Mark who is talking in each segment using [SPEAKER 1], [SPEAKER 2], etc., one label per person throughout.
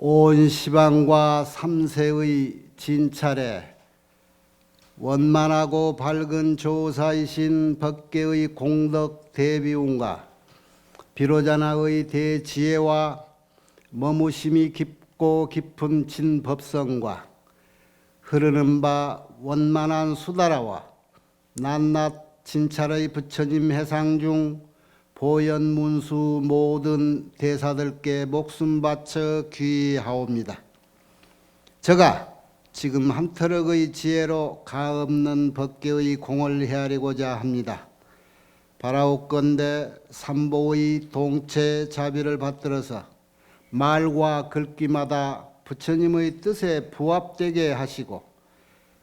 [SPEAKER 1] 온 시방과 삼세의 진찰에 원만하고 밝은 조사이신 법계의 공덕 대비운과 비로자나의 대지혜와 머무심이 깊고 깊은 진법성과 흐르는 바 원만한 수다라와 낱낱 진찰의 부처님 해상 중 보현문수 모든 대사들께 목숨 바쳐 귀하옵니다. 저가 지금 한터럭의 지혜로 가없는 법계의 공을 헤아리고자 합니다. 바라옵건대 삼보의 동체 자비를 받들어서 말과 글귀마다 부처님의 뜻에 부합되게 하시고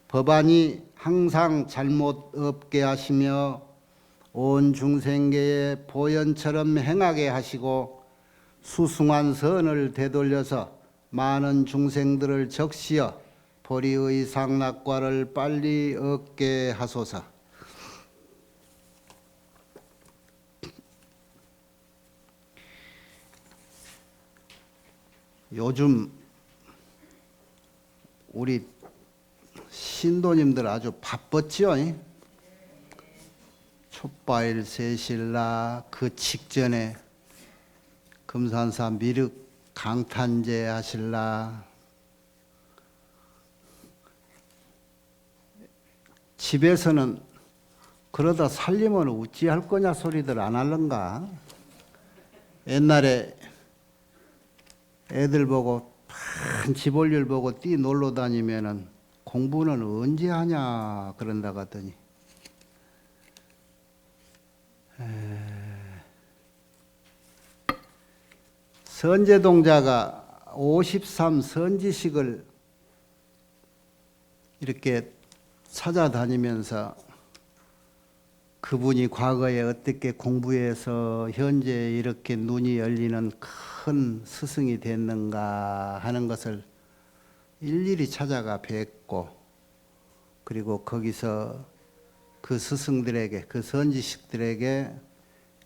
[SPEAKER 1] 법안이 항상 잘못 없게 하시며 온 중생계에 보현처럼 행하게 하시고 수승한 선을 되돌려서 많은 중생들을 적시어 보리의 상락과를 빨리 얻게 하소서. 요즘 우리 신도님들 아주 바빴지요. 촛바일 세실라 그 직전에 금산사 미륵 강탄제 하실라. 집에서는 그러다 살림은 어찌할 거냐 소리들 안 할런가. 옛날에 애들 보고 집 올 일 보고 뛰 놀러 다니면은 공부는 언제 하냐 그런다 하더니 선제동자가 53 선지식을 이렇게 찾아다니면서 그분이 과거에 어떻게 공부해서 현재 이렇게 눈이 열리는 큰 스승이 됐는가 하는 것을 일일이 찾아가 뵙고, 그리고 거기서 그 스승들에게, 그 선지식들에게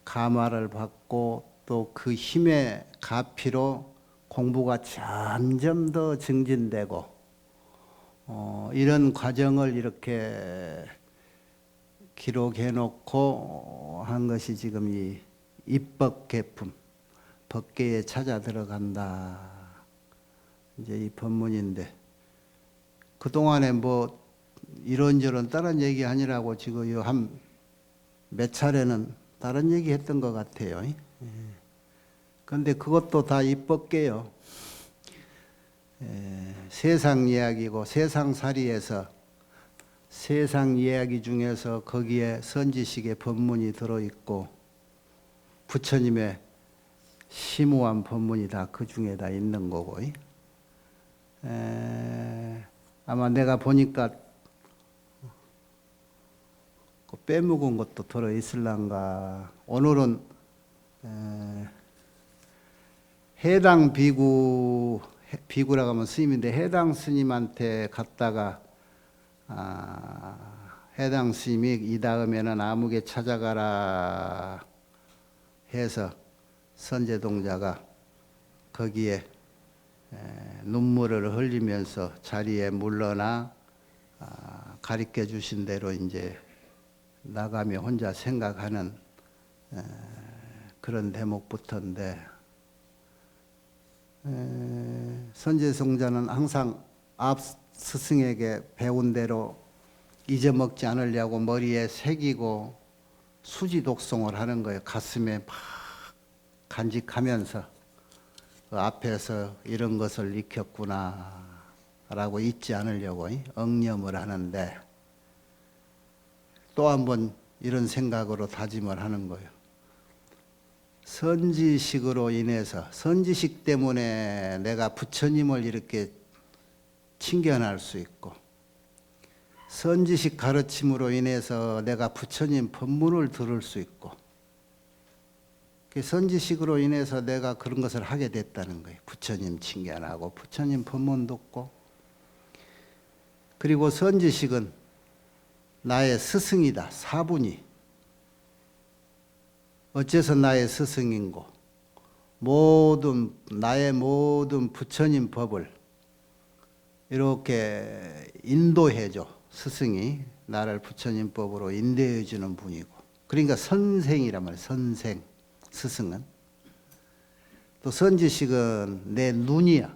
[SPEAKER 1] 감화를 받고 또 그 힘의 가피로 공부가 점점 더 증진되고 이런 과정을 이렇게 기록해 놓고 한 것이 지금 이 입법계품, 법계에 찾아 들어간다. 이제 이 법문인데, 그동안에 뭐 이런저런 다른 얘기 아니라고 지금 한 몇 차례는 다른 얘기 했던 것 같아요. 그런데 그것도 다 입법계요. 세상 이야기고 세상살이에서 세상 이야기 중에서 거기에 선지식의 법문이 들어있고 부처님의 심오한 법문이 다 그 중에 다 있는 거고. 아마 내가 보니까 빼먹은 것도 들어있을란가. 오늘은 해당 비구라고 하면 스님인데 해당 스님한테 갔다가 해당 스님이 이 다음에는 아무개 찾아가라 해서 선제동자가 거기에 눈물을 흘리면서 자리에 물러나 가르쳐 주신 대로 이제 나가며 혼자 생각하는 그런 대목부터인데, 선제동자는 항상 앞 스승에게 배운 대로 잊어먹지 않으려고 머리에 새기고 수지독송을 하는 거예요. 가슴에 막 간직하면서 그 앞에서 이런 것을 익혔구나 라고 잊지 않으려고 억념을 하는데, 또 한 번 이런 생각으로 다짐을 하는 거예요. 선지식으로 인해서, 선지식 때문에 내가 부처님을 이렇게 친견할 수 있고, 선지식 가르침으로 인해서 내가 부처님 법문을 들을 수 있고, 선지식으로 인해서 내가 그런 것을 하게 됐다는 거예요. 부처님 친견하고 부처님 법문 듣고. 그리고 선지식은 나의 스승이다. 사분이 어째서 나의 스승인고, 나의 모든 부처님 법을 이렇게 인도해줘. 스승이 나를 부처님 법으로 인도해주는 분이고, 그러니까 선생이란 말이에요. 선생, 스승은. 또 선지식은 내 눈이야.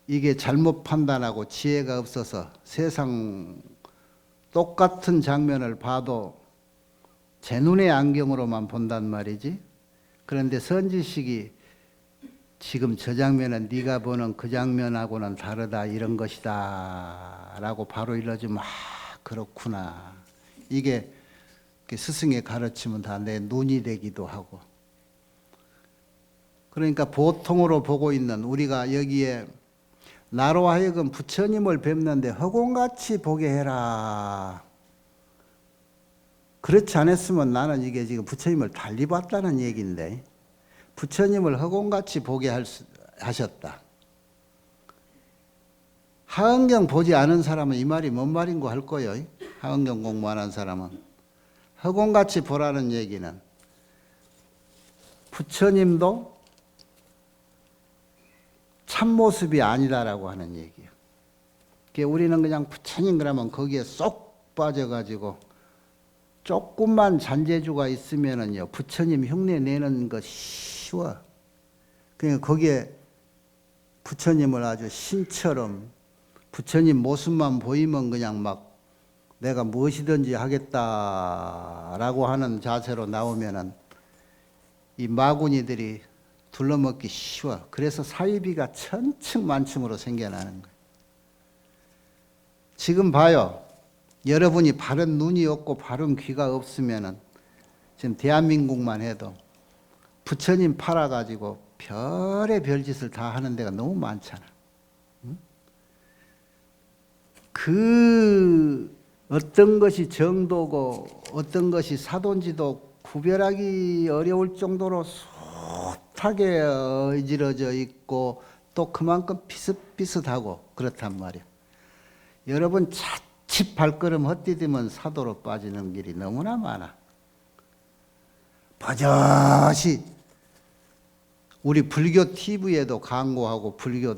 [SPEAKER 1] 이게 잘못 판단하고 지혜가 없어서 세상 똑같은 장면을 봐도 제 눈의 안경으로만 본단 말이지. 그런데 선지식이 지금 저 장면은 네가 보는 그 장면하고는 다르다, 이런 것이다 라고 바로 일러주면, 그렇구나. 이게 스승의 가르침은 다 내 눈이 되기도 하고. 그러니까 보통으로 보고 있는 우리가 여기에 나로 하여금 부처님을 뵙는데 허공같이 보게 해라. 그렇지 않았으면 나는 이게 지금 부처님을 달리 봤다는 얘기인데, 부처님을 허공같이 보게 하셨다. 하은경 보지 않은 사람은 이 말이 뭔 말인고 할 거예요. 하은경 공부 안 한 사람은. 허공같이 보라는 얘기는 부처님도 참모습이 아니다라고 하는 얘기예요. 우리는 그냥 부처님 그러면 거기에 쏙 빠져가지고 조금만 잔재주가 있으면은요, 부처님 흉내 내는 거 쉬워. 그러니까 거기에 부처님을 아주 신처럼 부처님 모습만 보이면 그냥 막 내가 무엇이든지 하겠다라고 하는 자세로 나오면은 이 마구니들이 둘러먹기 쉬워. 그래서 사이비가 천층만층으로 생겨나는 거예요. 지금 봐요. 여러분이 바른 눈이 없고 바른 귀가 없으면은 지금 대한민국만 해도 부처님 팔아가지고 별의 별짓을 다 하는 데가 너무 많잖아. 응? 그 어떤 것이 정도고 어떤 것이 사도인지도 구별하기 어려울 정도로 숱하게 어지러져 있고 또 그만큼 비슷비슷하고 그렇단 말이야. 여러분 자칫 발걸음 헛디디면 사도로 빠지는 길이 너무나 많아. 버젓이 우리 불교 TV에도 광고하고 불교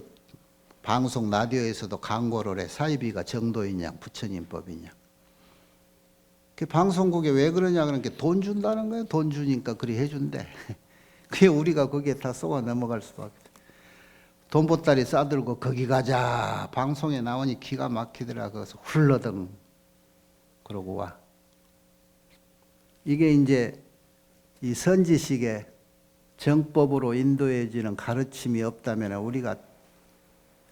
[SPEAKER 1] 방송 라디오에서도 광고를 해. 사이비가 정도이냐 부처님 법이냐. 그 방송국에 왜 그러냐 그러니까 돈 준다는 거예요. 돈 주니까 그리 해준대. 그게 우리가 거기에 다 쏘아 넘어갈 수밖에 없어. 돈 보따리 싸들고 거기 가자. 방송에 나오니 기가 막히더라. 거기서 훌러덩 그러고 와. 이게 이제 이 선지식의 정법으로 인도해지는 가르침이 없다면 우리가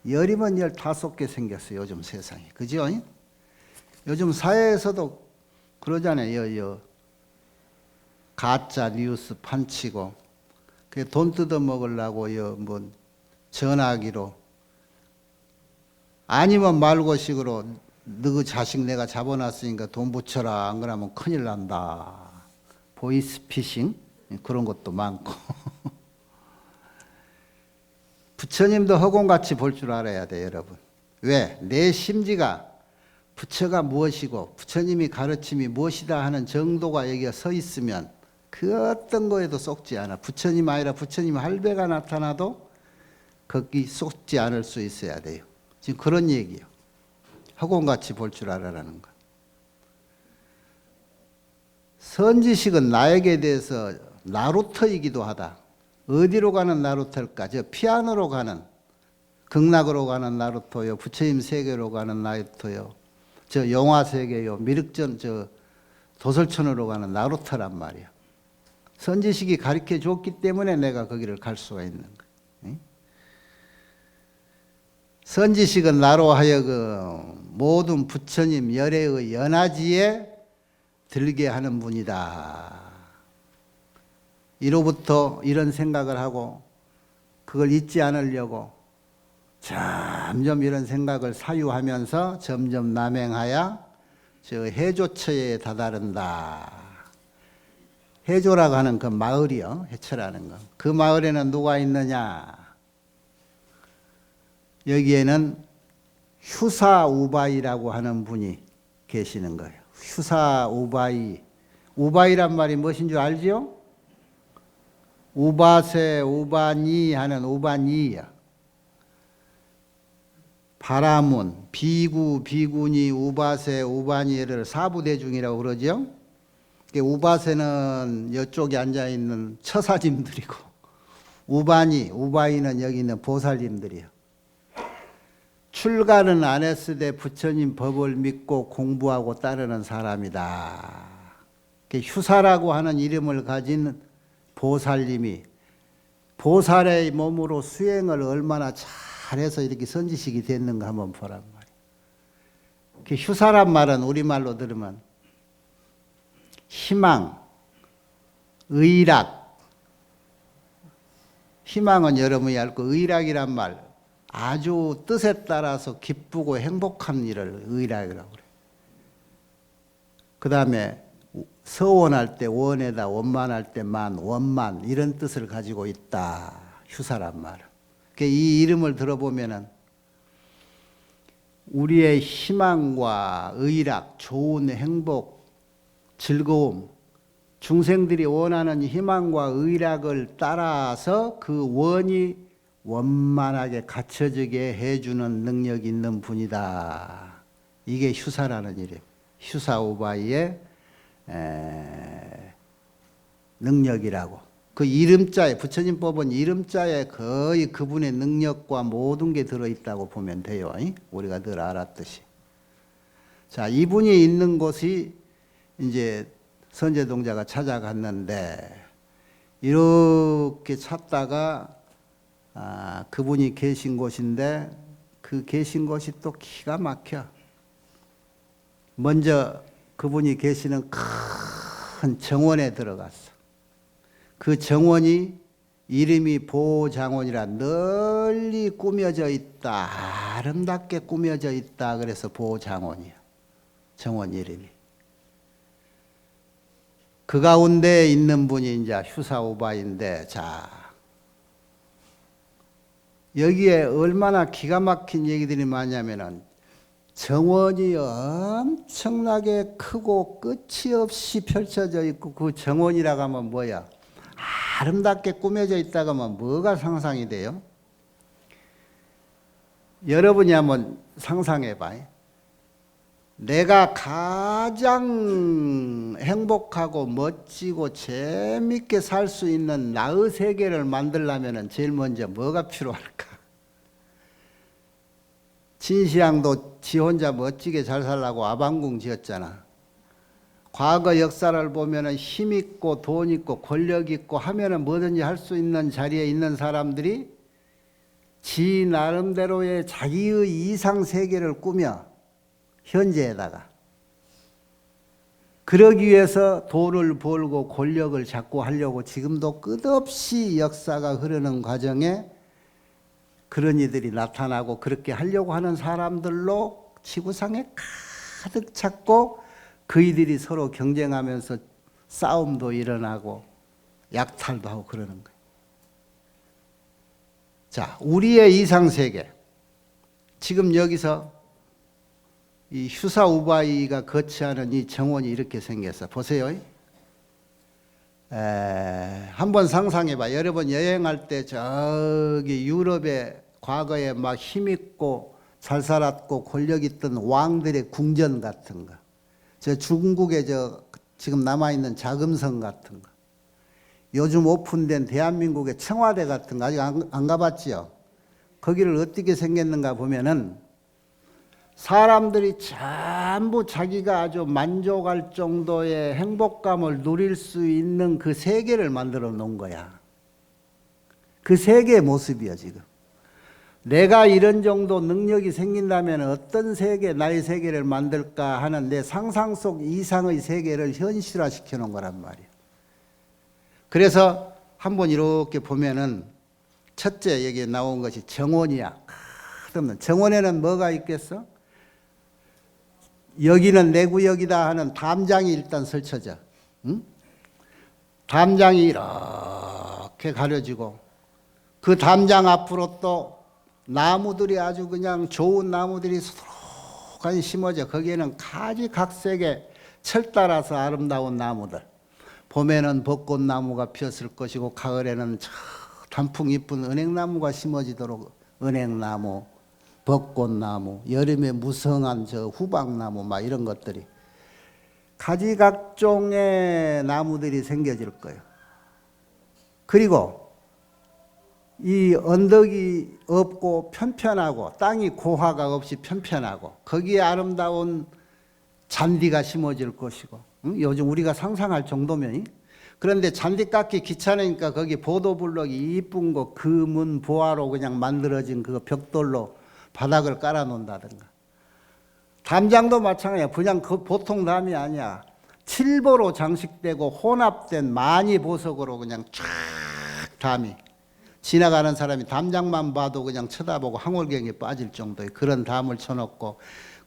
[SPEAKER 1] 열이면 열 다 쏟게 생겼어요. 요즘 세상에. 그죠? 요즘 사회에서도 그러잖아요. 가짜 뉴스 판치고 돈 뜯어 먹으려고 뭐 전화기로 아니면 말고식으로 너 자식 내가 잡아놨으니까 돈 붙여라. 안 그러면 큰일 난다. 보이스피싱 그런 것도 많고. 부처님도 허공같이 볼 줄 알아야 돼, 여러분. 왜? 내 심지가 부처가 무엇이고 부처님이 가르침이 무엇이다 하는 정도가 여기에 서 있으면 그 어떤 거에도 속지 않아. 부처님 아니라 부처님 할배가 나타나도 거기 속지 않을 수 있어야 돼요. 지금 그런 얘기예요. 허공같이 볼 줄 알아라는 거. 선지식은 나에게 대해서 나루터이기도 하다. 어디로 가는 나루터일까? 저 피아노로 가는, 극락으로 가는 나루터요, 부처님 세계로 가는 나루터요, 저 영화 세계요, 미륵전 저 도설천으로 가는 나루터란 말이야. 선지식이 가르쳐 줬기 때문에 내가 거기를 갈 수가 있는 거야. 선지식은 나로 하여금 모든 부처님 열애의 연하지에 들게 하는 분이다. 이로부터 이런 생각을 하고 그걸 잊지 않으려고 점점 이런 생각을 사유하면서 점점 남행하여 저 해조처에 다다른다. 해조라고 하는 그 마을이요. 해처라는 거. 그 마을에는 누가 있느냐? 여기에는 휴사우바이라고 하는 분이 계시는 거예요. 휴사우바이. 우바이란 말이 무엇인 줄 알지요? 우바세 우바니 하는 우바니야. 바라문, 비구, 비구니, 우바세, 우바니를 사부대중이라고 그러죠. 우바세는 이쪽에 앉아있는 처사님들이고, 우바니, 우바이는 여기 있는 보살님들이요. 출가는 안 했을 때 부처님 법을 믿고 공부하고 따르는 사람이다. 휴사라고 하는 이름을 가진 보살님이 보살의 몸으로 수행을 얼마나 잘해서 이렇게 선지식이 됐는가 한번 보란 말이에요. 휴사란 말은 우리말로 들으면 희망, 의락. 희망은 여러분이 알고 의락이란 말 아주 뜻에 따라서 기쁘고 행복한 일을 의락이라고 그래요. 그 다음에 서원할 때 원에다 원만할 때 만, 원만 이런 뜻을 가지고 있다. 휴사란 말은. 이 이름을 들어보면은 우리의 희망과 의락, 좋은 행복, 즐거움, 중생들이 원하는 희망과 의락을 따라서 그 원이 원만하게 갖춰지게 해주는 능력이 있는 분이다. 이게 휴사라는 이름. 휴사우바이의 능력이라고. 그 이름자에, 부처님 법은 이름자에 거의 그분의 능력과 모든 게 들어있다고 보면 돼요. 우리가 늘 알았듯이. 자, 이분이 있는 곳이 이제 선제동자가 찾아갔는데, 이렇게 찾다가 그분이 계신 곳인데, 그 계신 곳이 또 기가 막혀. 먼저 그분이 계시는 큰 정원에 들어갔어. 그 정원이 이름이 보장원이라 널리 꾸며져 있다. 아름답게 꾸며져 있다. 그래서 보장원이야. 정원 이름이. 그 가운데 있는 분이 이제 휴사우바인데, 자, 여기에 얼마나 기가 막힌 얘기들이 많냐면은 정원이 엄청나게 크고 끝이 없이 펼쳐져 있고, 그 정원이라고 하면 뭐야? 아름답게 꾸며져 있다고 하면 뭐가 상상이 돼요? 여러분이 한번 상상해 봐요. 내가 가장 행복하고 멋지고 재밌게 살 수 있는 나의 세계를 만들려면 제일 먼저 뭐가 필요할까? 진시황도 지 혼자 멋지게 잘 살라고 아방궁 지었잖아. 과거 역사를 보면은 힘 있고 돈 있고 권력 있고 하면은 뭐든지 할 수 있는 자리에 있는 사람들이 지 나름대로의 자기의 이상 세계를 꾸며 현재에다가 그러기 위해서 돈을 벌고 권력을 잡고 하려고 지금도 끝없이 역사가 흐르는 과정에 그런 이들이 나타나고 그렇게 하려고 하는 사람들로 지구상에 가득 찼고 그 이들이 서로 경쟁하면서 싸움도 일어나고 약탈도 하고 그러는 거예요. 자, 우리의 이상세계. 지금 여기서 이 휴사우바이가 거치하는 이 정원이 이렇게 생겼어. 보세요. 한번 상상해봐. 여러분 여행할 때 저기 유럽에 과거에 막 힘있고 잘 살았고 권력 있던 왕들의 궁전 같은 거, 저 중국에 저 지금 남아있는 자금성 같은 거, 요즘 오픈된 대한민국의 청와대 같은 거 아직 안 가봤지요? 거기를 어떻게 생겼는가 보면은 사람들이 전부 자기가 아주 만족할 정도의 행복감을 누릴 수 있는 그 세계를 만들어 놓은 거야. 그 세계의 모습이야 지금. 내가 이런 정도 능력이 생긴다면 어떤 세계, 나의 세계를 만들까 하는 내 상상 속 이상의 세계를 현실화시켜 놓은 거란 말이야. 그래서 한번 이렇게 보면은 첫째 여기에 나온 것이 정원이야. 끝없는 정원에는 뭐가 있겠어? 여기는 내 구역이다 하는 담장이 일단 설쳐져. 응? 담장이 이렇게 가려지고 그 담장 앞으로 또 나무들이 아주 그냥 좋은 나무들이 수두룩하게 심어져. 거기에는 가지각색의 철 따라서 아름다운 나무들. 봄에는 벚꽃나무가 피었을 것이고 가을에는 저 단풍 이쁜 은행나무가 심어지도록 은행나무, 벚꽃나무, 여름에 무성한 저 후박나무 막 이런 것들이 가지각종의 나무들이 생겨질 거예요. 그리고 이 언덕이 없고 편편하고 땅이 고화가 없이 편편하고 거기에 아름다운 잔디가 심어질 것이고, 요즘 우리가 상상할 정도면. 그런데 잔디 깎기 귀찮으니까 거기 보도블록이 이쁜 거 금은 보화로 그냥 만들어진 그 벽돌로 바닥을 깔아 놓는다든가. 담장도 마찬가지야. 그냥 그 보통 담이 아니야. 칠보로 장식되고 혼합된 많이 보석으로 그냥 쫙 담이. 지나가는 사람이 담장만 봐도 그냥 쳐다보고 항월경에 빠질 정도의 그런 담을 쳐놓고,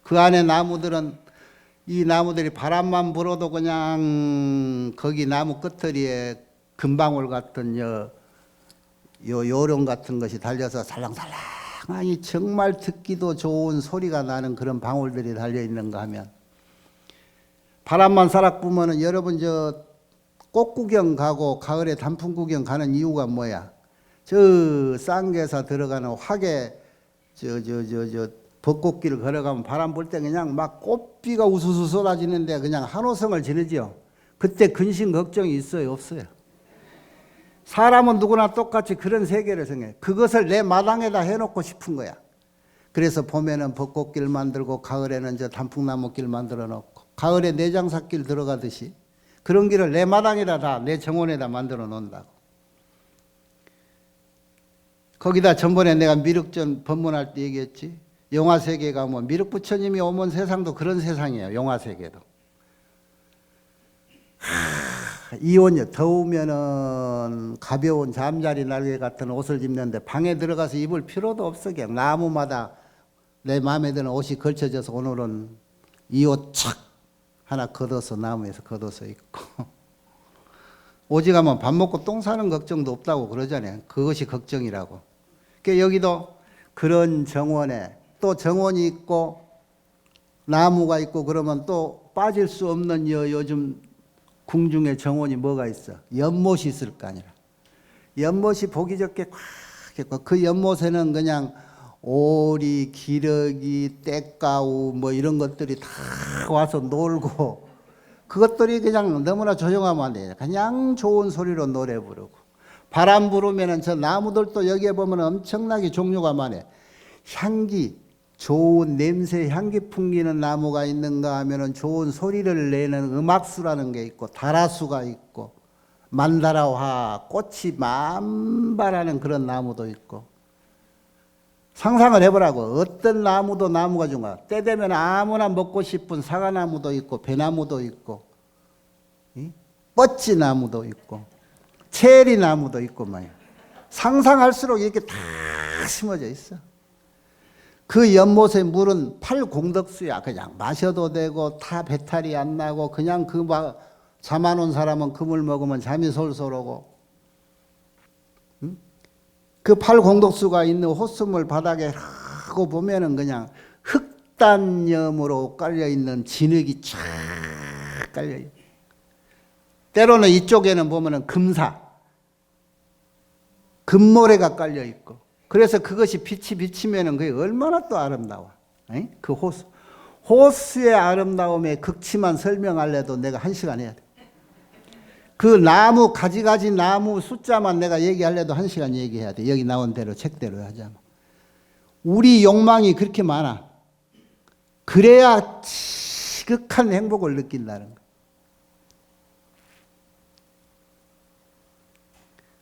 [SPEAKER 1] 그 안에 나무들은 이 나무들이 바람만 불어도 그냥 거기 나무 끝터리에 금방울 같은 요령 같은 것이 달려서 살랑살랑하니 정말 듣기도 좋은 소리가 나는 그런 방울들이 달려 있는가 하면, 바람만 살짝 불면은 여러분 저 꽃 구경 가고 가을에 단풍 구경 가는 이유가 뭐야? 저 쌍계사 들어가는 화계 벚꽃길을 걸어가면 바람 불 때 그냥 막 꽃비가 우수수 쏟아지는데 그냥 한호성을 지르죠. 그때 근심 걱정이 있어요, 없어요? 사람은 누구나 똑같이 그런 세계를 생각해. 그것을 내 마당에다 해놓고 싶은 거야. 그래서 봄에는 벚꽃길 만들고 가을에는 저 단풍나무길 만들어 놓고, 가을에 내장사길 들어가듯이 그런 길을 내 마당에다 다, 내 정원에다 만들어 놓는다고. 거기다 전번에 내가 미륵전 법문할 때 얘기했지. 영화세계 가면 미륵부처님이 오면 세상도 그런 세상이에요. 영화세계도. 이온요. 더우면은 가벼운 잠자리 날개 같은 옷을 입는데 방에 들어가서 입을 필요도 없어. 그냥 나무마다 내 마음에 드는 옷이 걸쳐져서 오늘은 이 옷 착 하나 걷어서 나무에서 걷어서 입고. 오직 하면 밥 먹고 똥 싸는 걱정도 없다고 그러잖아요. 그것이 걱정이라고. 그러니까 여기도 그런 정원에 또 정원이 있고 나무가 있고 그러면 또 빠질 수 없는 요즘 궁중에 정원이 뭐가 있어? 연못이 있을 거 아니라. 연못이 보기 좋게 꽉 있고 그 연못에는 그냥 오리, 기러기, 떼까우 뭐 이런 것들이 다 와서 놀고, 그것들이 그냥 너무나 조용하면 안 돼요. 그냥 좋은 소리로 노래 부르고, 바람 부르면은 저 나무들도 여기에 보면 엄청나게 종류가 많아요. 향기, 좋은 냄새, 향기 풍기는 나무가 있는가 하면은 좋은 소리를 내는 음악수라는 게 있고, 다라수가 있고, 만다라화, 꽃이 만발하는 그런 나무도 있고. 상상을 해보라고. 어떤 나무도 나무가 좋은가. 때 되면 아무나 먹고 싶은 사과나무도 있고, 배나무도 있고, 뻗지나무도 있고, 체리나무도 있고 말이야. 상상할수록 이렇게 다 심어져 있어. 그 연못의 물은 팔공덕수야. 그냥 마셔도 되고 다 배탈이 안 나고, 그냥 그 잠 안 온 사람은 그 물 먹으면 잠이 솔솔 오고. 그 팔공덕수가 있는 호수물 바닥에 하고 보면은 그냥 흑단염으로 깔려있는 진흙이 쫙 깔려있고, 때로는 이쪽에는 보면은 금사, 금모래가 깔려있고, 그래서 그것이 빛이 비치면은 그게 얼마나 또 아름다워. 그 호수의 아름다움의 극치만 설명하려도 내가 1시간 해야 돼. 그 나무, 가지가지 나무 숫자만 내가 얘기하려도 1시간 얘기해야 돼. 여기 나온 대로, 책대로 하자면. 우리 욕망이 그렇게 많아. 그래야 지극한 행복을 느낀다는 거.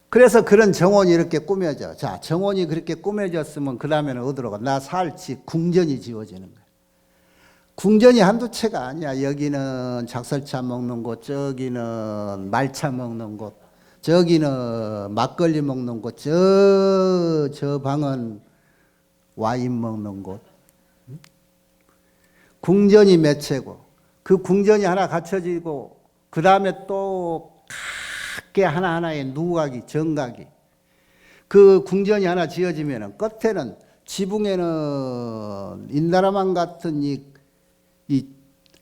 [SPEAKER 1] 그래서 그런 정원이 이렇게 꾸며져. 자, 정원이 그렇게 꾸며졌으면 그 다음에는 어디로 가? 나 살지 궁전이 지어지는 거야. 궁전이 한두 채가 아니야. 여기는 작설차 먹는 곳, 저기는 말차 먹는 곳, 저기는 막걸리 먹는 곳, 저 방은 와인 먹는 곳. 궁전이 몇 채고, 그 궁전이 하나 갖춰지고, 그 다음에 또 각계 하나하나의 누각이, 정각이. 그 궁전이 하나 지어지면은 끝에는 지붕에는 인다라만 같은 이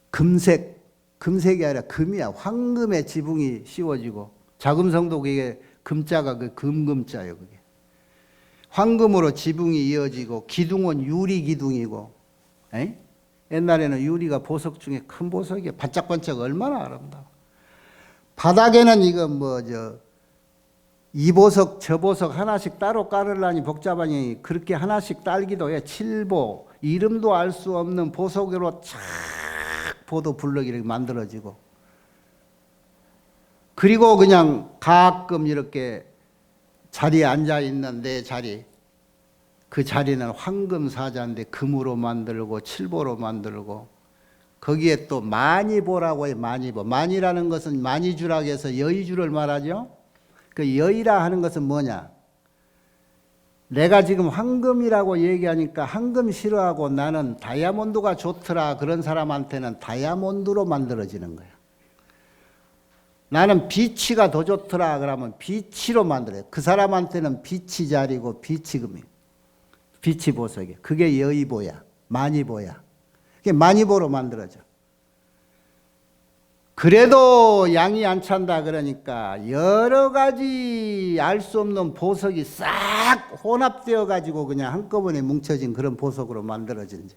[SPEAKER 1] 금색 금색이 아니라 금이야. 황금의 지붕이 씌워지고 자금성도 그게 금자가 그 금금자예요. 그게 황금으로 지붕이 이어지고 기둥은 유리 기둥이고. 에이? 옛날에는 유리가 보석 중에 큰 보석이에요. 반짝반짝 얼마나 아름다워. 바닥에는 이거 이 보석 저 보석 하나씩 따로 깔으려니 복잡하니 그렇게 하나씩 딸기도 해. 칠보 이름도 알 수 없는 보석으로 착 보도 블럭이 이렇게 만들어지고, 그리고 그냥 가끔 이렇게 자리에 앉아 있는 내 자리, 그 자리는 황금 사자인데 금으로 만들고 칠보로 만들고, 거기에 또 마니보라고 해요. 마니보. 마니라는 것은 마니주라고 해서 여의주를 말하죠. 그 여의라 하는 것은 뭐냐? 내가 지금 황금이라고 얘기하니까 황금 싫어하고 나는 다이아몬드가 좋더라 그런 사람한테는 다이아몬드로 만들어지는 거야. 나는 비치가 더 좋더라 그러면 비치로 만들어요. 그 사람한테는 비치 자리고 비치 금이, 비치 보석이. 그게 여의보야, 마니보야. 그게 마니보로 만들어져. 그래도 양이 안 찬다 그러니까 여러 가지 알 수 없는 보석이 싹 혼합되어 가지고 그냥 한꺼번에 뭉쳐진 그런 보석으로 만들어진.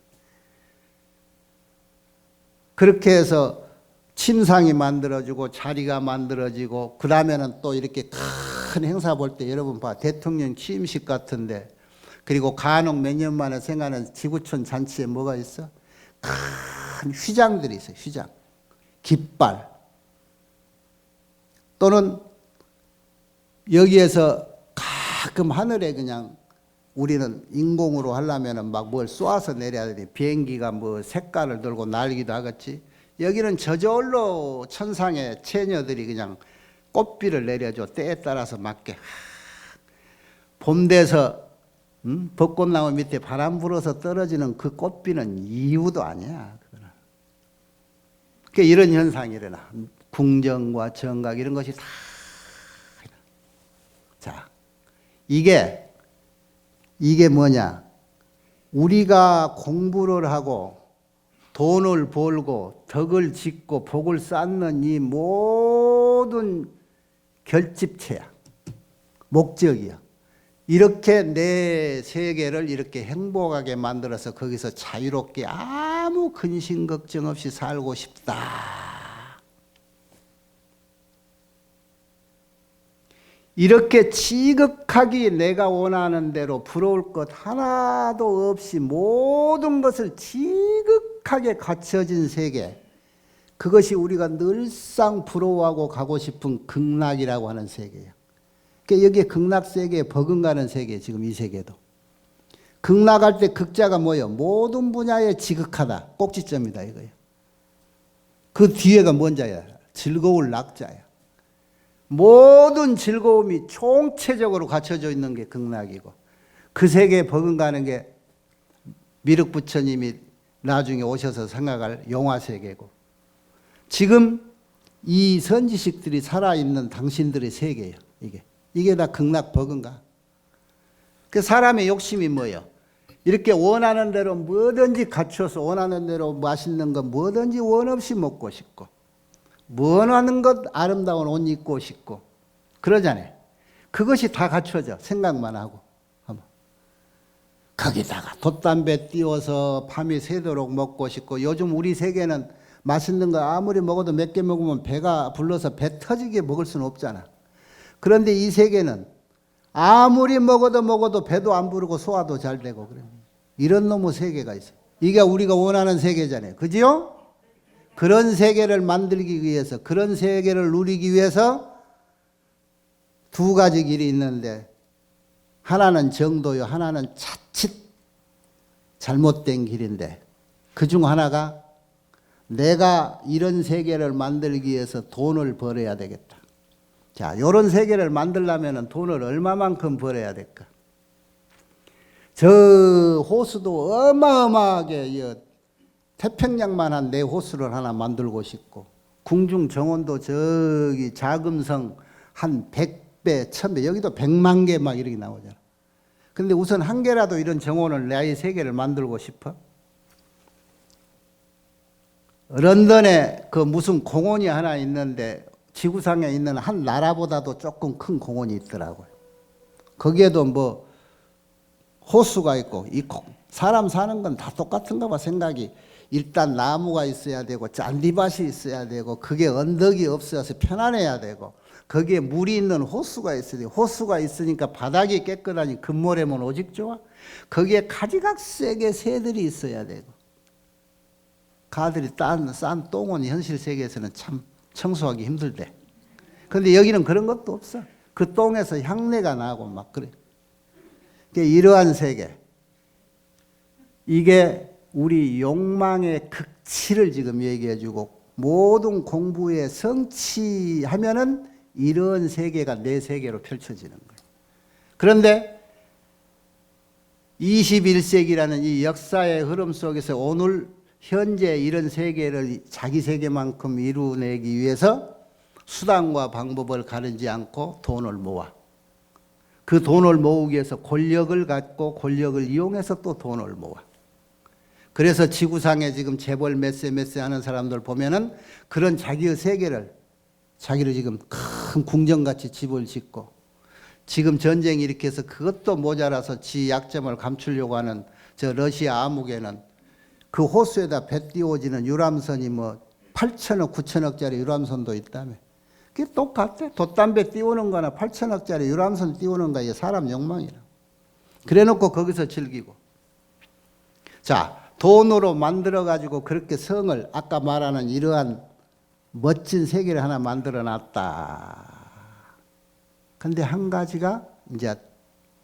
[SPEAKER 1] 그렇게 해서 침상이 만들어지고 자리가 만들어지고, 그 다음에는 또 이렇게 큰 행사 볼 때 여러분 봐, 대통령 취임식 같은데, 그리고 간혹 몇 년 만에 생각하는 지구촌 잔치에 뭐가 있어? 큰 휘장들이 있어요. 휘장. 깃발, 또는 여기에서 가끔 하늘에 그냥 우리는 인공으로 하려면 막 뭘 쏘아서 내려야 되니 비행기가 뭐 색깔을 들고 날기도 하겠지. 여기는 저절로 천상의 처녀들이 그냥 꽃비를 내려줘. 때에 따라서 맞게. 봄 돼서 벚꽃나무 밑에 바람 불어서 떨어지는 그 꽃비는 이유도 아니야. 그러니까 이런 현상이 일어나. 궁정과 정각 이런 것이 다. 자, 이게 뭐냐? 우리가 공부를 하고 돈을 벌고 덕을 짓고 복을 쌓는 이 모든 결집체야. 목적이야. 이렇게 내 세계를 이렇게 행복하게 만들어서 거기서 자유롭게 아무 근심 걱정 없이 살고 싶다. 이렇게 지극하게 내가 원하는 대로 부러울 것 하나도 없이 모든 것을 지극하게 갖춰진 세계, 그것이 우리가 늘상 부러워하고 가고 싶은 극락이라고 하는 세계예요. 그러니까 여기에 극락세계에 버금가는 세계, 지금 이 세계도. 극락할 때 극자가 뭐예요? 모든 분야에 지극하다. 꼭지점이다 이거예요. 그 뒤에가 뭔 자야? 즐거울 낙자야. 모든 즐거움이 총체적으로 갖춰져 있는 게 극락이고, 그 세계에 버금가는 게 미륵 부처님이 나중에 오셔서 생각할 용화세계고, 지금 이 선지식들이 살아있는 당신들의 세계예요. 이게 다 극락 버금가. 그 사람의 욕심이 뭐예요? 이렇게 원하는 대로 뭐든지 갖춰서 원하는 대로 맛있는 거 뭐든지 원 없이 먹고 싶고, 원하는 것 아름다운 옷 입고 싶고 그러잖아요. 그것이 다 갖춰져. 생각만 하고. 거기다가 돛담배 띄워서 밤이 새도록 먹고 싶고, 요즘 우리 세계는 맛있는 거 아무리 먹어도 몇 개 먹으면 배가 불러서 배 터지게 먹을 수는 없잖아. 그런데 이 세계는 아무리 먹어도 배도 안 부르고 소화도 잘 되고 그래. 이런 놈의 세계가 있어요. 이게 우리가 원하는 세계잖아요. 그죠? 그런 세계를 만들기 위해서, 그런 세계를 누리기 위해서 두 가지 길이 있는데, 하나는 정도요, 하나는 자칫 잘못된 길인데, 그중 하나가 내가 이런 세계를 만들기 위해서 돈을 벌어야 되겠다. 자, 이런 세계를 만들려면 돈을 얼마만큼 벌어야 될까? 저 호수도 어마어마하게 태평양만한 내 호수를 하나 만들고 싶고, 궁중 정원도 저기 자금성 한 100배, 1000배, 여기도 100만 개 막 이렇게 나오잖아. 근데 우선 한 개라도 이런 정원을 내 세계를 만들고 싶어? 런던에 그 무슨 공원이 하나 있는데 지구상에 있는 한 나라보다도 조금 큰 공원이 있더라고요. 거기에도 뭐 호수가 있고 사람 사는 건 다 똑같은가 봐 생각이. 일단 나무가 있어야 되고 잔디밭이 있어야 되고 그게 언덕이 없어서 편안해야 되고 거기에 물이 있는 호수가 있어야 되고 호수가 있으니까 바닥이 깨끗하니 금모래면 오직 좋아. 거기에 가지각색의 새들이 있어야 되고 가들이 싼 똥은 현실 세계에서는 참 청소하기 힘들대. 그런데 여기는 그런 것도 없어. 그 똥에서 향내가 나고 막 그래. 이러한 세계, 이게 우리 욕망의 극치를 지금 얘기해주고 모든 공부에 성취하면은 이런 세계가 내 세계로 펼쳐지는 거예요. 그런데 21세기라는 이 역사의 흐름 속에서 오늘 현재 이런 세계를 자기 세계만큼 이루내기 위해서 수단과 방법을 가리지 않고 돈을 모아. 그 돈을 모으기 위해서 권력을 갖고 권력을 이용해서 또 돈을 모아. 그래서 지구상에 지금 재벌 몇세 하는 사람들 보면은 그런 자기의 세계를 자기를 지금 큰 궁전같이 집을 짓고 지금 전쟁이 이렇게 해서 그것도 모자라서 지 약점을 감추려고 하는 저 러시아 암흑에는 그 호수에다 배 띄워지는 유람선이 뭐 8천억, 9천억짜리 유람선도 있다며. 그게 똑같아. 돛담배 띄우는 거나 8천억짜리 유람선 띄우는 거 이게 사람 욕망이라. 그래 놓고 거기서 즐기고. 자, 돈으로 만들어 가지고 그렇게 성을 아까 말하는 이러한 멋진 세계를 하나 만들어 놨다. 근데 한 가지가 이제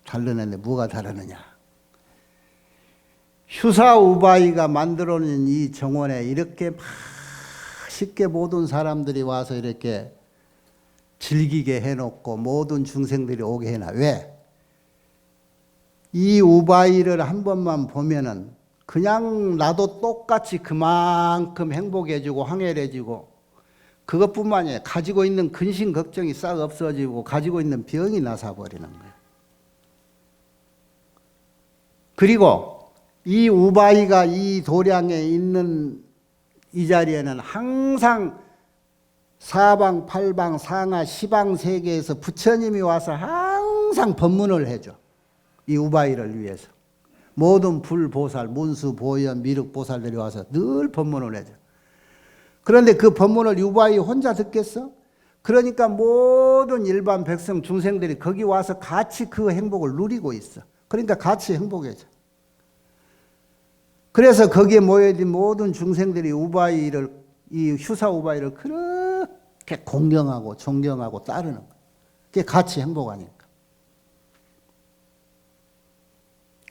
[SPEAKER 1] 다르는데 뭐가 다르느냐. 휴사우바이가 만들어 놓은 이 정원에 이렇게 쉽게 모든 사람들이 와서 이렇게 즐기게 해놓고 모든 중생들이 오게 해놔. 왜? 이 우바이를 한 번만 보면은 그냥 나도 똑같이 그만큼 행복해지고 황홀해지고 그것뿐만 아니라 가지고 있는 근심 걱정이 싹 없어지고 가지고 있는 병이 나서버리는 거예요. 그리고 이 우바이가 이 도량에 있는 이 자리에는 항상 사방, 팔방, 상하, 시방 세계에서 부처님이 와서 항상 법문을 해줘. 이 우바이를 위해서. 모든 불보살, 문수, 보현, 미륵보살들이 와서 늘 법문을 해줘. 그런데 그 법문을 우바이 혼자 듣겠어? 그러니까 모든 일반 백성, 중생들이 거기 와서 같이 그 행복을 누리고 있어. 그러니까 같이 행복해져. 그래서 거기에 모여진 모든 중생들이 우바이를, 이 휴사 우바이를 그렇게 공경하고 존경하고 따르는 거예요. 그게 같이 행복하니까.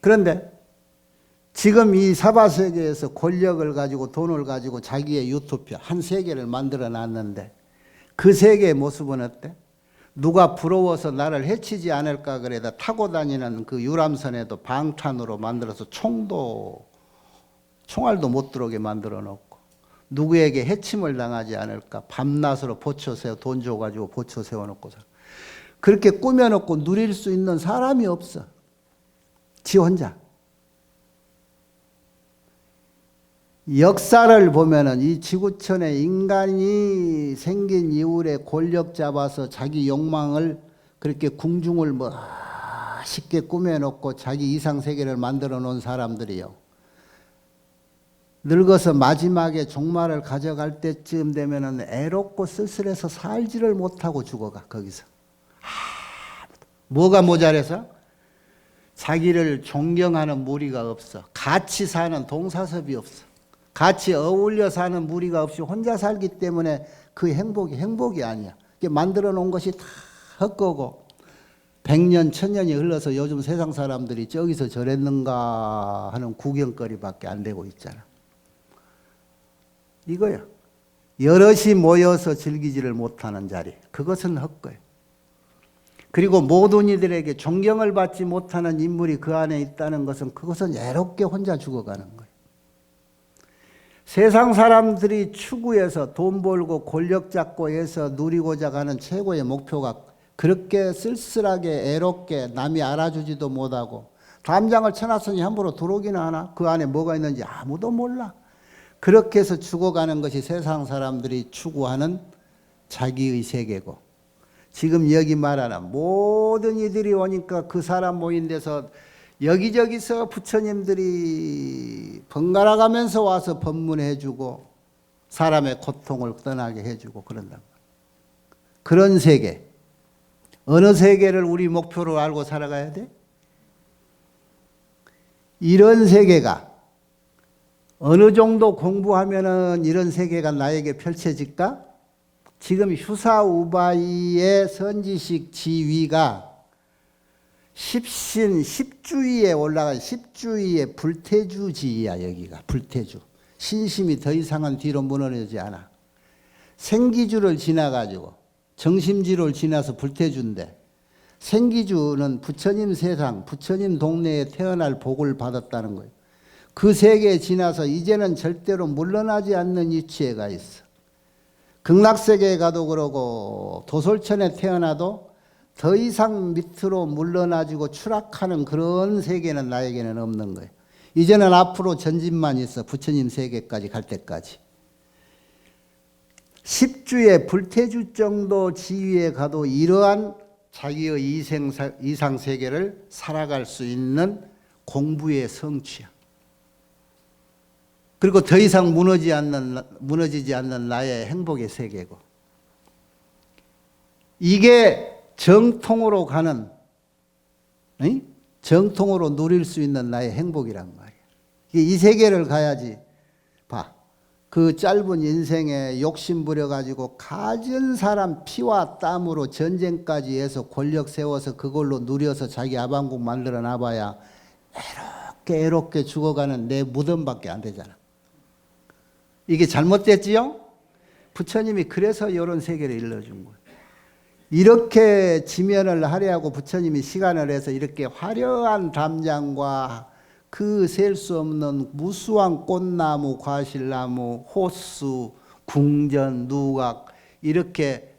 [SPEAKER 1] 그런데 지금 이 사바세계에서 권력을 가지고 돈을 가지고 자기의 유토피아, 한 세계를 만들어 놨는데 그 세계의 모습은 어때? 누가 부러워서 나를 해치지 않을까 그래다 타고 다니는 그 유람선에도 방탄으로 만들어서 총알도 못 들어오게 만들어 놓고 누구에게 해침을 당하지 않을까 밤낮으로 보초 세워 돈 줘가지고 보초 세워놓고 그렇게 꾸며놓고 누릴 수 있는 사람이 없어. 지 혼자. 역사를 보면은 이 지구촌에 인간이 생긴 이후에 권력 잡아서 자기 욕망을 그렇게 궁중을 멋있게 꾸며놓고 자기 이상세계를 만들어 놓은 사람들이요. 늙어서 마지막에 종말을 가져갈 때쯤 되면은 애롭고 쓸쓸해서 살지를 못하고 죽어가, 거기서. 뭐가 모자라서? 자기를 존경하는 무리가 없어. 같이 사는 동사섭이 없어. 같이 어울려 사는 무리가 없이 혼자 살기 때문에 그 행복이 아니야. 이게 만들어 놓은 것이 다 헛거고 100년, 1000년이 흘러서 요즘 세상 사람들이 저기서 저랬는가 하는 구경거리밖에 안 되고 있잖아. 이거야. 여럿이 모여서 즐기지를 못하는 자리. 그것은 헛거예요. 그리고 모든 이들에게 존경을 받지 못하는 인물이 그 안에 있다는 것은 그것은 애롭게 혼자 죽어가는 거예요. 세상 사람들이 추구해서 돈 벌고 권력 잡고 해서 누리고자 하는 최고의 목표가 그렇게 쓸쓸하게 애롭게 남이 알아주지도 못하고 담장을 쳐놨으니 함부로 들어오기는 하나? 그 안에 뭐가 있는지 아무도 몰라. 그렇게 해서 죽어가는 것이 세상 사람들이 추구하는 자기의 세계고, 지금 여기 말하는 모든 이들이 오니까 그 사람 모인 데서 여기저기서 부처님들이 번갈아 가면서 와서 법문해 주고 사람의 고통을 떠나게 해주고 그런다. 그런 세계, 어느 세계를 우리 목표로 알고 살아가야 돼? 이런 세계가 어느 정도 공부하면은 이런 세계가 나에게 펼쳐질까? 지금 휴사우바이의 선지식 지위가 십신, 십주위에 올라간 십주위의 불태주지야. 여기가 불태주. 신심이 더 이상은 뒤로 무너지지 않아. 생기주를 지나가지고 정심지를 지나서 불태주인데, 생기주는 부처님 세상, 부처님 동네에 태어날 복을 받았다는 거예요. 그 세계에 지나서 이제는 절대로 물러나지 않는 위치에 가 있어. 극락세계에 가도 그러고 도솔천에 태어나도 더 이상 밑으로 물러나지고 추락하는 그런 세계는 나에게는 없는 거예요. 이제는 앞으로 전진만 있어. 부처님 세계까지 갈 때까지. 십주의 불태주 정도 지위에 가도 이러한 자기의 이상 세계를 살아갈 수 있는 공부의 성취야. 그리고 더 이상 무너지지 않는 나의 행복의 세계고, 이게 정통으로 가는, 정통으로 누릴 수 있는 나의 행복이란 말이야. 이 세계를 가야지. 봐, 그 짧은 인생에 욕심 부려가지고 가진 사람 피와 땀으로 전쟁까지 해서 권력 세워서 그걸로 누려서 자기 아방국 만들어 놔봐야 애롭게 죽어가는 내 무덤밖에 안 되잖아. 이게 잘못됐지요? 부처님이 그래서 이런 세계를 일러준 거예요. 이렇게 지면을 하려고 부처님이 시간을 해서 이렇게 화려한 담장과 그 셀 수 없는 무수한 꽃나무, 과실나무, 호수, 궁전, 누각, 이렇게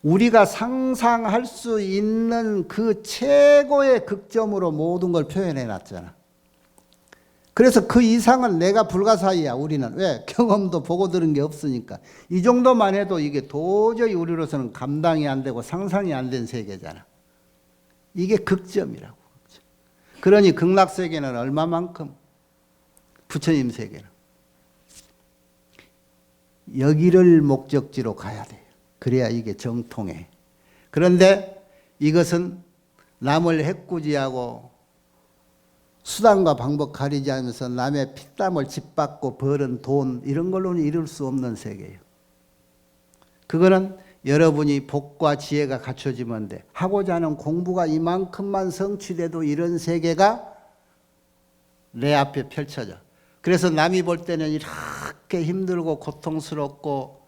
[SPEAKER 1] 우리가 상상할 수 있는 그 최고의 극점으로 모든 걸 표현해 놨잖아. 그래서 그 이상은 내가 불가사의야. 우리는 왜? 경험도 보고 들은 게 없으니까. 이 정도만 해도 이게 도저히 우리로서는 감당이 안 되고 상상이 안 된 세계잖아. 이게 극점이라고. 그러니 극락세계는 얼마만큼? 부처님 세계는 여기를 목적지로 가야 돼요. 그래야 이게 정통해. 그런데 이것은 남을 해꾸지하고 수단과 방법 가리지 않으면서 남의 피땀을 짓밟고 벌은 돈, 이런 걸로는 이룰 수 없는 세계예요. 그거는 여러분이 복과 지혜가 갖춰지면 돼. 하고자 하는 공부가 이만큼만 성취돼도 이런 세계가 내 앞에 펼쳐져. 그래서 남이 볼 때는 이렇게 힘들고 고통스럽고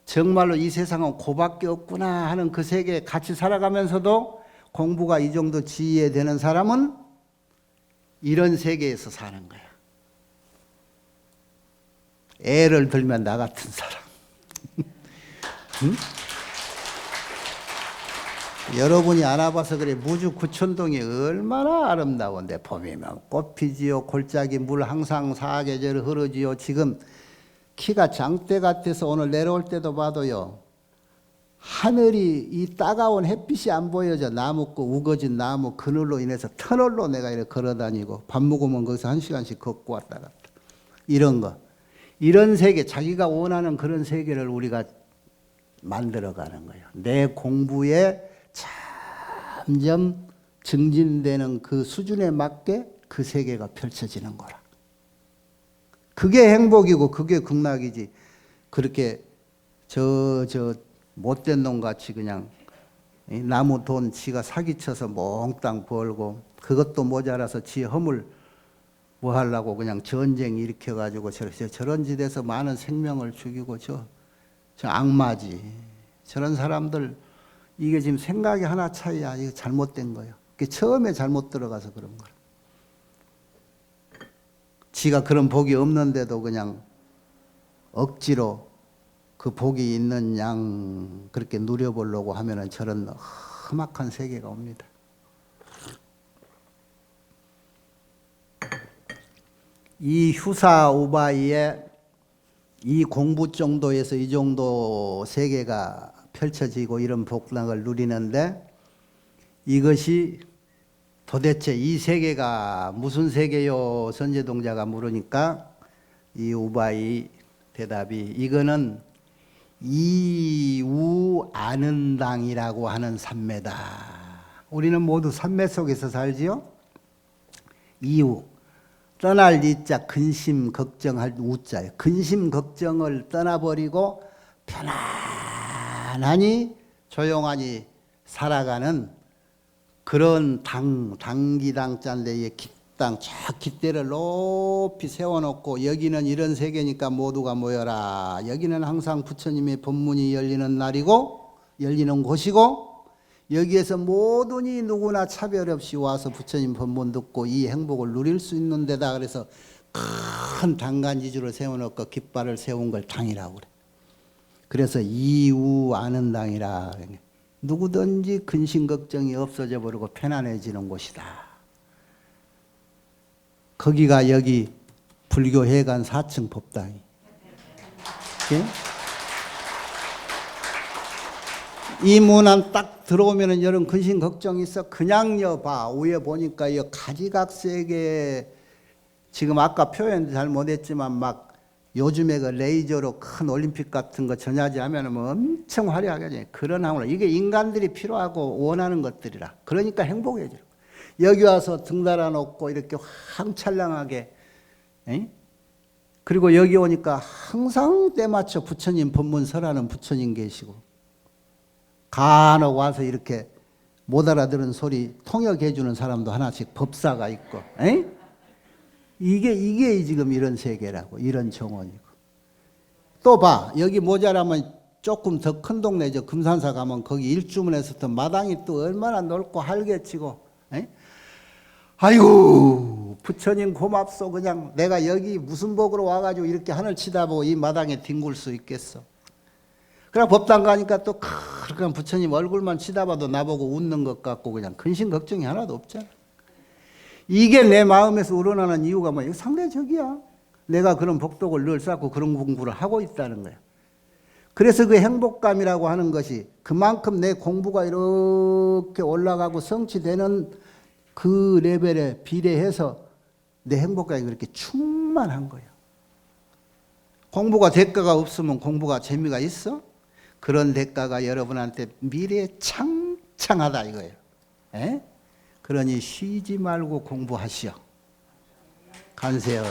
[SPEAKER 1] 정말로 이 세상은 고밖에 없구나 하는 그 세계에 같이 살아가면서도 공부가 이 정도 지혜에 되는 사람은 이런 세계에서 사는 거야. 애를 들면 나 같은 사람. 응? 여러분이 안 와봐서 그래. 무주 구천동이 얼마나 아름다운데, 봄이면 꽃 피지요, 골짜기 물 항상 사계절 흐르지요. 지금 키가 장대 같아서 오늘 내려올 때도 봐도요, 하늘이 이 따가운 햇빛이 안 보여져. 나무 고 우거진 나무 그늘로 인해서 터널로 내가 이렇게 걸어다니고 밥 먹으면 거기서 1시간씩 걷고 왔다 갔다. 이런 거. 이런 세계, 자기가 원하는 그런 세계를 우리가 만들어가는 거예요. 내 공부에 점점 증진되는 그 수준에 맞게 그 세계가 펼쳐지는 거라. 그게 행복이고 그게 극락이지. 그렇게 못된 놈같이 그냥 나무 돈 지가 사기쳐서 몽땅 벌고 그것도 모자라서 지 허물 뭐 하려고 그냥 전쟁 일으켜가지고 저런 짓에서 많은 생명을 죽이고 저 악마지. 저런 사람들 이게 지금 생각이 하나 차이야. 이거 잘못된 거예요. 처음에 잘못 들어가서 그런 거야. 지가 그런 복이 없는데도 그냥 억지로 그 복이 있는 양 그렇게 누려보려고 하면은 저런 험악한 세계가 옵니다. 이 휴사 우바이의 이 공부 정도에서 이 정도 세계가 펼쳐지고 이런 복락을 누리는데 이것이 도대체 이 세계가 무슨 세계요? 선제동자가 물으니까 이 우바이 대답이 이거는 이우 아는 당이라고 하는 삼매다. 우리는 모두 삼매 속에서 살지요. 이우 떠날 이자 근심 걱정할 우자예요. 근심 걱정을 떠나버리고 편안하니 조용하니 살아가는 그런 당기당자인데 깃당 저 깃대를 높이 세워놓고 여기는 이런 세계니까 모두가 모여라. 여기는 항상 부처님의 법문이 열리는 날이고 열리는 곳이고 여기에서 모두니 누구나 차별 없이 와서 부처님 법문 듣고 이 행복을 누릴 수 있는 데다. 그래서 큰 당간지주를 세워놓고 깃발을 세운 걸 당이라고 그래. 그래서 이우 아는 당이라. 누구든지 근심 걱정이 없어져 버리고 편안해지는 곳이다. 거기가 여기 불교 회관 4층 법당이. 예? 이 문안 딱 들어오면은 이런 근심 걱정이 있어. 그냥 여봐. 위에 보니까 이 가지각색의 지금 아까 표현 잘 못했지만 막 요즘에 그 레이저로 큰 올림픽 같은 거 전야제 하면은 뭐 엄청 화려하게 하잖아요. 그런 항으로 이게 인간들이 필요하고 원하는 것들이라. 그러니까 행복해져. 여기 와서 등 달아놓고 이렇게 황찰랑하게. 에? 그리고 여기 오니까 항상 때맞춰 부처님 법문 설하는 부처님 계시고 간혹 와서 이렇게 못 알아들은 소리 통역해 주는 사람도 하나씩 법사가 있고. 에? 이게 지금 이런 세계라고. 이런 정원이고. 또 봐. 여기 모자라면 조금 더 큰 동네죠. 금산사 가면 거기 일주문에서부터 마당이 또 얼마나 넓고 활개치고. 에? 아이고 부처님 고맙소. 그냥 내가 여기 무슨 복으로 와가지고 이렇게 하늘 치다보고 이 마당에 뒹굴 수 있겠어. 그래 법당 가니까 또 그렇게 부처님 얼굴만 치다봐도 나보고 웃는 것 같고 그냥 근심 걱정이 하나도 없잖아. 이게 내 마음에서 우러나는 이유가 뭐야? 상대적이야. 내가 그런 복덕을 늘 쌓고 그런 공부를 하고 있다는 거야. 그래서 그 행복감이라고 하는 것이 그만큼 내 공부가 이렇게 올라가고 성취되는 그 레벨에 비례해서 내 행복감이 그렇게 충만한 거야. 공부가 대가가 없으면 공부가 재미가 있어? 그런 대가가 여러분한테 미래에 창창하다 이거예요. 에? 그러니 쉬지 말고 공부하시오. 간세요.